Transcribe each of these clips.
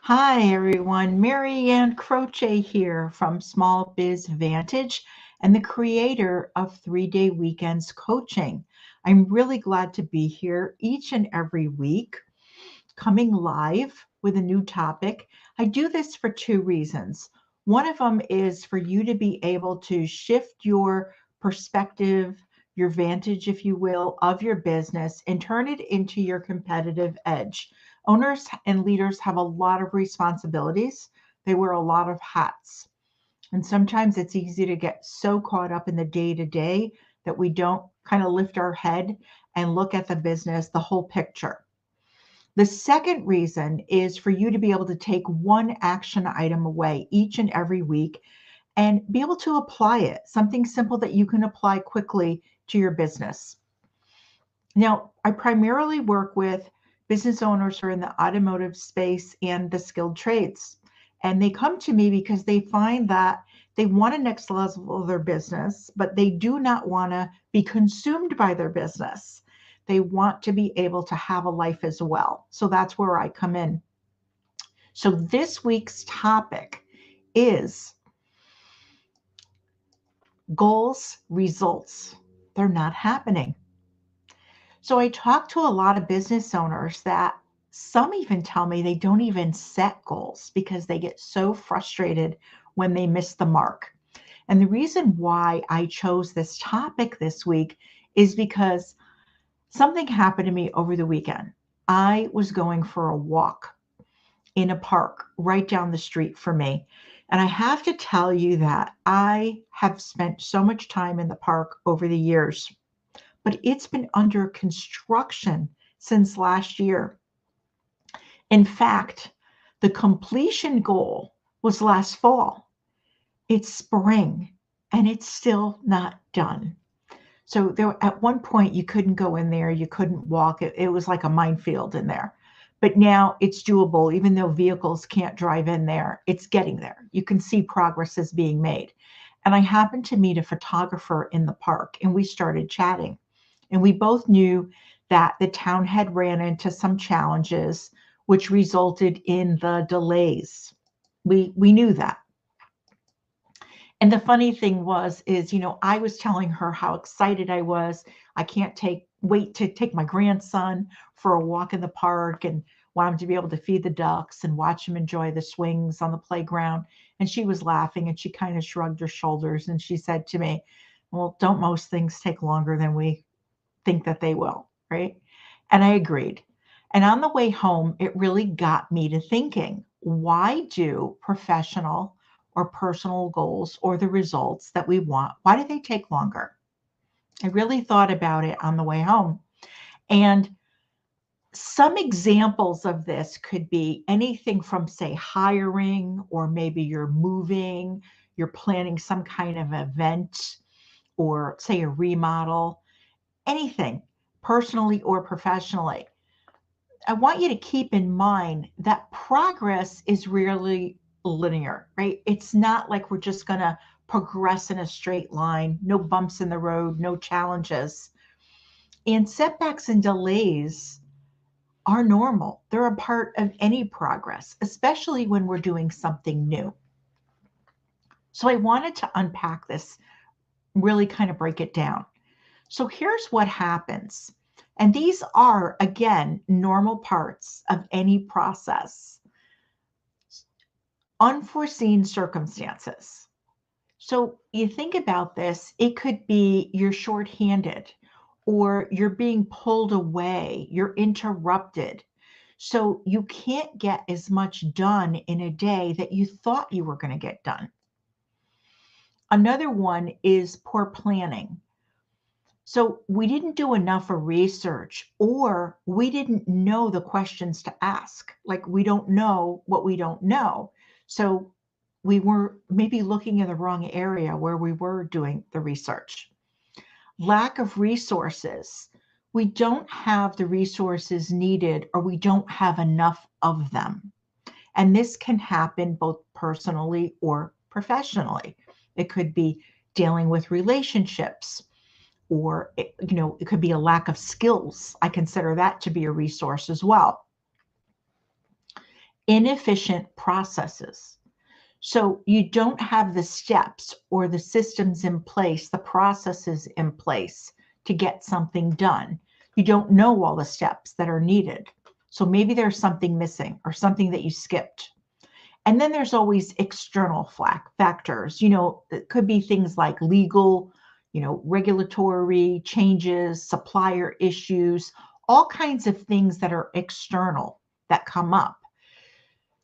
Hi, everyone. Mary Ann Croce here from Small Biz Vantage and the creator of 3 Day Weekends Coaching. I'm really glad to be here each and every week, coming live with a new topic. I do this for two reasons. One of them is for you to be able to shift your perspective, your vantage, if you will, of your business and turn it into your competitive edge. Owners and leaders have a lot of responsibilities, they wear a lot of hats. And sometimes it's easy to get so caught up in the day to day that we don't kind of lift our head and look at the business, the whole picture. The second reason is for you to be able to take one action item away each and every week and be able to apply it, something simple that you can apply quickly to your business. Now, I primarily work with business owners who are in the automotive space and the skilled trades. And they come to me because they find that they want a next level of their business, but they do not want to be consumed by their business. They want to be able to have a life as well. So that's where I come in. So this week's topic is goals, results. They're not happening. So I talk to a lot of business owners that some even tell me they don't even set goals because they get so frustrated when they miss the mark. And the reason why I chose this topic this week is because something happened to me over the weekend. I was going for a walk in a park right down the street from me. And I have to tell you that I have spent so much time in the park over the years, but it's been under construction since last year. In fact, the completion goal was last fall. It's spring and it's still not done. So there, at one point, you couldn't go in there, you couldn't walk. It was like a minefield in there. But now it's doable, even though vehicles can't drive in there. It's getting there. You can see progress is being made. And I happened to meet a photographer in the park, and we started chatting. And we both knew that the town had ran into some challenges, which resulted in the delays. We knew that. And the funny thing was, is, I was telling her how excited I was. I can't wait to take my grandson for a walk in the park and want him to be able to feed the ducks and watch him enjoy the swings on the playground. And she was laughing and she kind of shrugged her shoulders and she said to me, well, don't most things take longer than we think that they will, right? And I agreed. And on the way home, it really got me to thinking, why do professional or personal goals or the results that we want, why do they take longer? I really thought about it on the way home. And some examples of this could be anything from, say, hiring, or maybe you're moving, you're planning some kind of event, or say a remodel, anything, personally or professionally. I want you to keep in mind that progress is rarely linear, right? It's not like we're just going to progress in a straight line, no bumps in the road, no challenges. And setbacks and delays are normal. They're a part of any progress, especially when we're doing something new. So I wanted to unpack this, really kind of break it down. So here's what happens. And these are, again, normal parts of any process. Unforeseen circumstances. So you think about this, it could be you're shorthanded or you're being pulled away, you're interrupted. So you can't get as much done in a day that you thought you were going to get done. Another one is poor planning. So we didn't do enough of research, or we didn't know the questions to ask. Like, we don't know what we don't know. So we were maybe looking in the wrong area where we were doing the research. Lack of resources. We don't have the resources needed, or we don't have enough of them. And this can happen both personally or professionally. It could be dealing with relationships, or it could be a lack of skills. I consider that to be a resource as well. inefficient processes. So you don't have the steps or the systems in place, the processes in place to get something done. You don't know all the steps that are needed. So maybe there's something missing or something that you skipped. And then there's always external factors. It could be things like legal, regulatory changes, supplier issues, all kinds of things that are external that come up.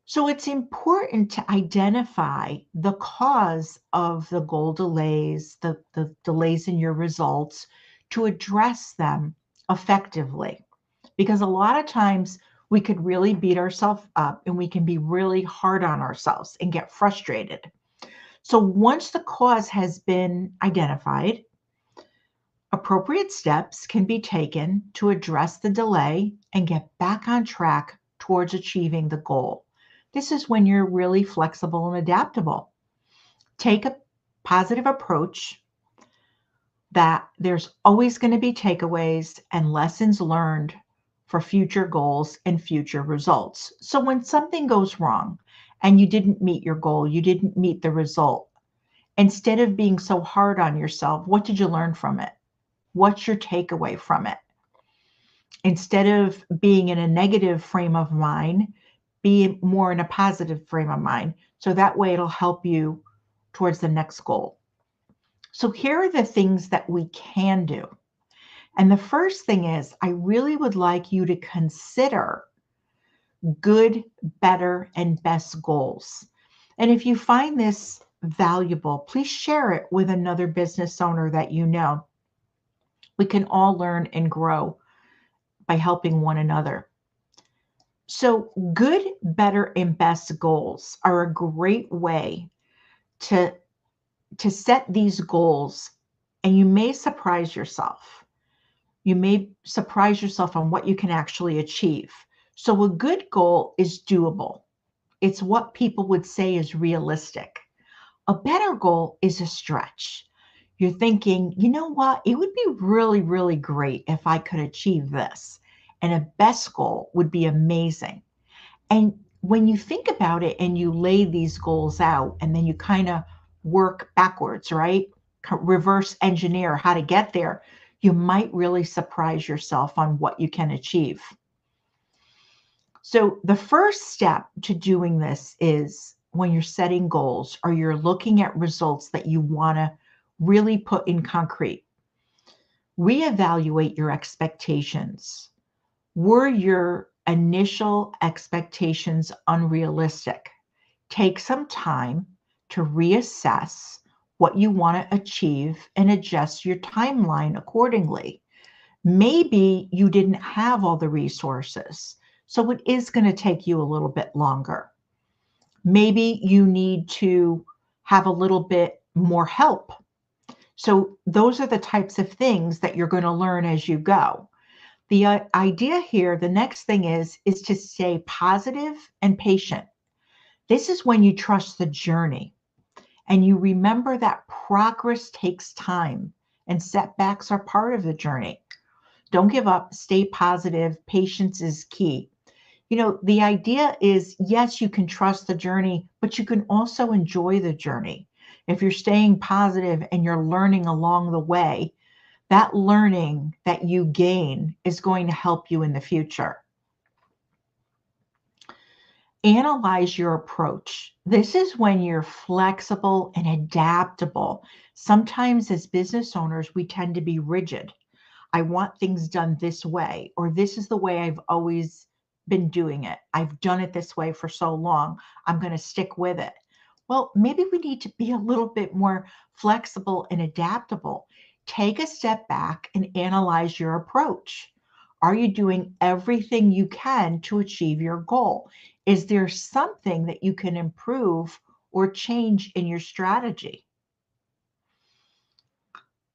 So it's important to identify the cause of the goal delays, the delays in your results, to address them effectively. Because a lot of times we could really beat ourselves up and we can be really hard on ourselves and get frustrated. So once the cause has been identified, appropriate steps can be taken to address the delay and get back on track towards achieving the goal. This is when you're really flexible and adaptable. Take a positive approach that there's always going to be takeaways and lessons learned for future goals and future results. So when something goes wrong and you didn't meet your goal, you didn't meet the result, instead of being so hard on yourself, what did you learn from it? What's your takeaway from it? Instead of being in a negative frame of mind, be more in a positive frame of mind. So that way it'll help you towards the next goal. So here are the things that we can do. And the first thing is, I really would like you to consider good, better, and best goals. And if you find this valuable, please share it with another business owner that you know. We can all learn and grow by helping one another. So good, better, and best goals are a great way to set these goals, and you may surprise yourself. You may surprise yourself on what you can actually achieve. So a good goal is doable. It's what people would say is realistic. A better goal is a stretch. You're thinking, you know what? It would be really, really great if I could achieve this. And a best goal would be amazing. And when you think about it and you lay these goals out and then you kind of work backwards, right? Reverse engineer how to get there, you might really surprise yourself on what you can achieve. So the first step to doing this is when you're setting goals or you're looking at results that you want to really put in concrete, reevaluate your expectations. Were your initial expectations unrealistic? Take some time to reassess what you want to achieve and adjust your timeline accordingly. Maybe you didn't have all the resources, so it is going to take you a little bit longer. Maybe you need to have a little bit more help. So those are the types of things that you're going to learn as you go. The idea here, the next thing is to stay positive and patient. This is when you trust the journey and you remember that progress takes time and setbacks are part of the journey. Don't give up, stay positive. Patience is key. The idea is, yes, you can trust the journey, but you can also enjoy the journey. If you're staying positive and you're learning along the way, that learning that you gain is going to help you in the future. Analyze your approach. This is when you're flexible and adaptable. Sometimes as business owners, we tend to be rigid. I want things done this way, or this is the way I've always been doing it. I've done it this way for so long. I'm going to stick with it. Well, maybe we need to be a little bit more flexible and adaptable. Take a step back and analyze your approach. Are you doing everything you can to achieve your goal? Is there something that you can improve or change in your strategy?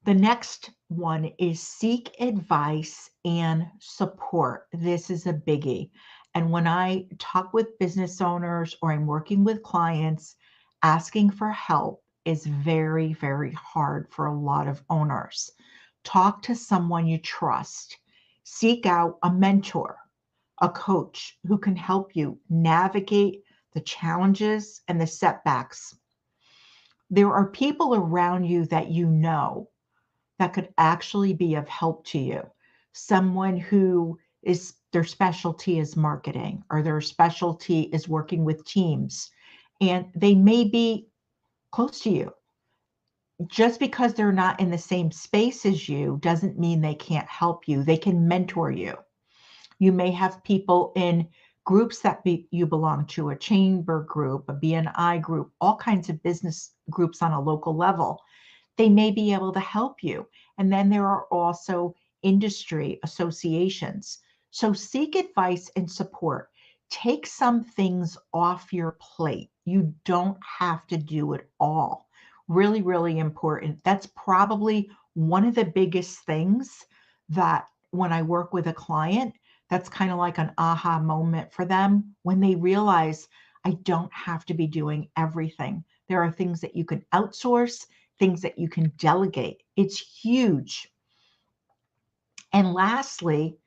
The next one is seek advice and support. This is a biggie. And when I talk with business owners or I'm working with clients, asking for help is very, very hard for a lot of owners. Talk to someone you trust. Seek out a mentor, a coach who can help you navigate the challenges and the setbacks. There are people around you that you know that could actually be of help to you. Someone who is their specialty is marketing or their specialty is working with teams, and they may be close to you. Just because they're not in the same space as you doesn't mean they can't help you. They can mentor you. You may have people in groups that you belong to, a chamber group, a BNI group, all kinds of business groups on a local level. They may be able to help you. And then there are also industry associations. So seek advice and support. Take some things off your plate. You don't have to do it all. Really, really important. That's probably one of the biggest things that when I work with a client, that's kind of like an aha moment for them when they realize I don't have to be doing everything. There are things that you can outsource, things that you can delegate. It's huge. And lastly,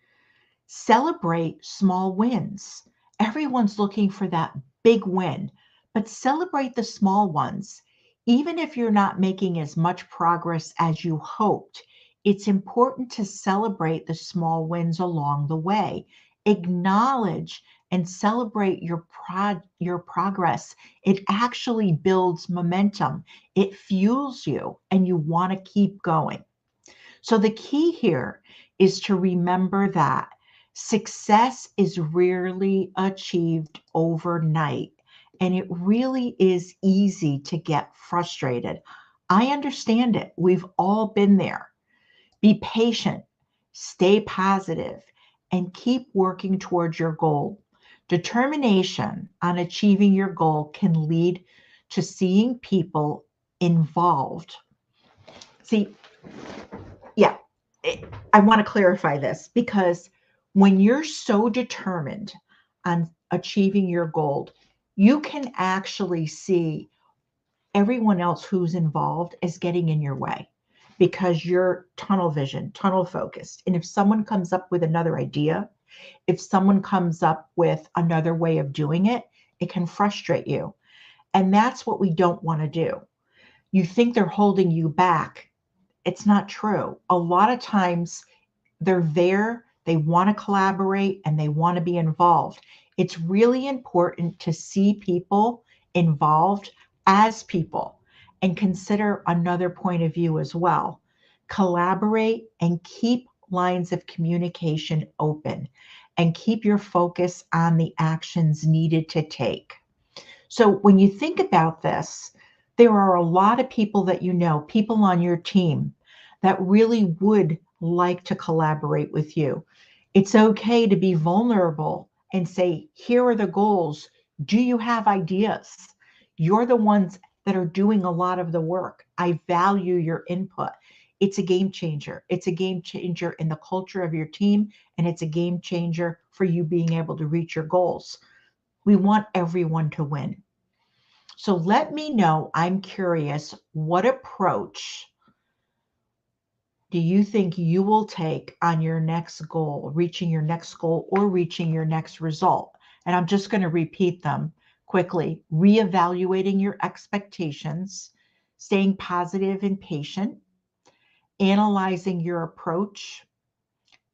celebrate small wins. Everyone's looking for that big win, but celebrate the small ones. Even if you're not making as much progress as you hoped, it's important to celebrate the small wins along the way. Acknowledge and celebrate your progress. It actually builds momentum. It fuels you and you want to keep going. So the key here is to remember that success is rarely achieved overnight, and it really is easy to get frustrated. I understand it. We've all been there. Be patient, stay positive, and keep working towards your goal. Determination on achieving your goal can lead to seeing people involved. See, yeah, I want to clarify this because when you're so determined on achieving your goal, you can actually see everyone else who's involved as getting in your way because you're tunnel vision, tunnel focused. And if someone comes up with another idea, if someone comes up with another way of doing it, it can frustrate you. And that's what we don't want to do. You think they're holding you back. It's not true. A lot of times they're there, they want to collaborate, and they want to be involved. It's really important to see people involved as people and consider another point of view as well. Collaborate and keep lines of communication open and keep your focus on the actions needed to take. So when you think about this, there are a lot of people that you know, people on your team that really would like to collaborate with you. It's okay to be vulnerable and say, here are the goals. Do you have ideas? You're the ones that are doing a lot of the work. I value your input. It's a game changer. It's a game changer in the culture of your team, and it's a game changer for you being able to reach your goals. We want everyone to win. So let me know. I'm curious, what approach do you think you will take on your next goal, reaching your next goal or reaching your next result? And I'm just going to repeat them quickly. Reevaluating your expectations, staying positive and patient, analyzing your approach,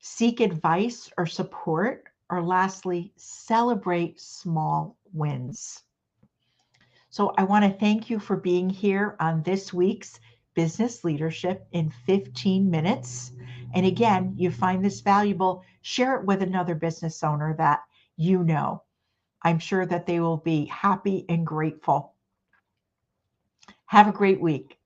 seek advice or support, or lastly, celebrate small wins. So I want to thank you for being here on this week's Business Leadership in 15 Minutes. And again, you find this valuable, share it with another business owner that you know. I'm sure that they will be happy and grateful. Have a great week.